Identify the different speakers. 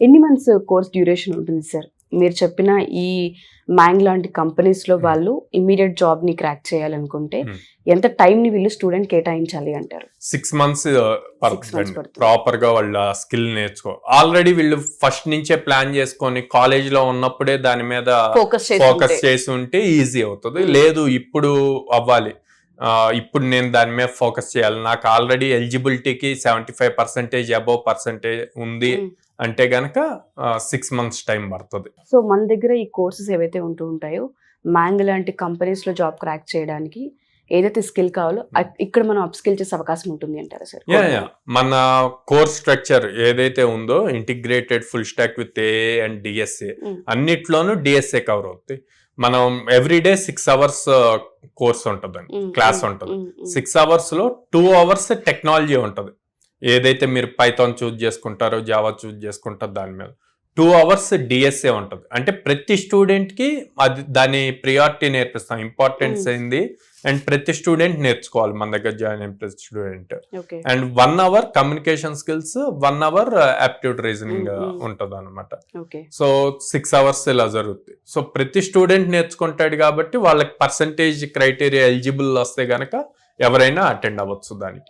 Speaker 1: ఎన్ని months course duration ఉంటుంది sir? మీరు చెప్పిన ఈ మ్యాంగ్ లాంటి కంపెనీస్ లో వాళ్ళు ఇమీడియట్ జాబ్ ని క్రాక్ చేయాలనుకుంటే ఎంత టైం ని వీళ్ళు స్టూడెంట్ కేటాయించాలి అంటారు?
Speaker 2: 6 months ప్రాపర్ గా వాళ్ళ స్కిల్ నేర్చుకో. ఆల్రెడీ వీళ్ళు ఫస్ట్ నుంచే ప్లాన్ చేసుకొని కాలేజ్ లో ఉన్నప్పుడే దాని మీద ఫోకస్ చేసి ఉంటే ఈజీ అవుతుంది. లేదు ఇప్పుడు అవ్వాలి, ఇప్పుడు నేను దాని మీద ఫోకస్ చేయాలి, నాకు ఆల్రెడీ ఎలిజిబిలిటీకి 75% అబోవ్ పర్సెంటేజ్ ఉంది అంటే గనక 6 months టైం పడుతుంది.
Speaker 1: సో మన దగ్గర ఈ కోర్సెస్ ఏవైతే ఉంటూ ఉంటాయో మ్యాంగ్ లాంటి కంపెనీస్ లో జాబ్ క్రాక్ చేయడానికి ఏదైతే స్కిల్ కావాలో ఇక్కడ మనం అప్ స్కిల్ చేసే అవకాశం ఉంటుంది అంటారా సార్?
Speaker 2: మన కోర్స్ స్ట్రక్చర్ ఏదైతే ఉందో ఇంటిగ్రేటెడ్ ఫుల్ స్టాక్ విత్ ఏఏ అండ్ డిఎస్ఏ, అన్నిట్లోనూ డిఎస్ఏ కవర్ అవుతుంది. మనం ఎవ్రీడే 6 hours కోర్స్ ఉంటుందండి, క్లాస్ ఉంటుంది. 6 hours లో 2 hours టెక్నాలజీ ఉంటుంది. ఏదైతే మీరు పైథాన్ చూజ్ చేసుకుంటారో, జావా చూజ్ చేసుకుంటారో దాని మీద 2 hours డిఎస్ఏ ఉంటుంది. అంటే ప్రతి స్టూడెంట్ కి అది దాని ప్రియారిటీ నేర్పిస్తాం, ఇంపార్టెన్స్ అయింది అండ్ ప్రతి స్టూడెంట్ నేర్చుకోవాలి మన దగ్గర జాయిన్ అయిన ప్రతి student. And 1 hour communication skills, 1 hour aptitude reasoning ఉంటుంది అనమాట. సో 6 hours ఇలా జరుగుతుంది. సో ప్రతి స్టూడెంట్ నేర్చుకుంటాడు కాబట్టి వాళ్ళకి పర్సంటేజ్ క్రైటీరియా ఎలిజిబుల్ వస్తే గనక ఎవరైనా అటెండ్ అవ్వచ్చు దానికి.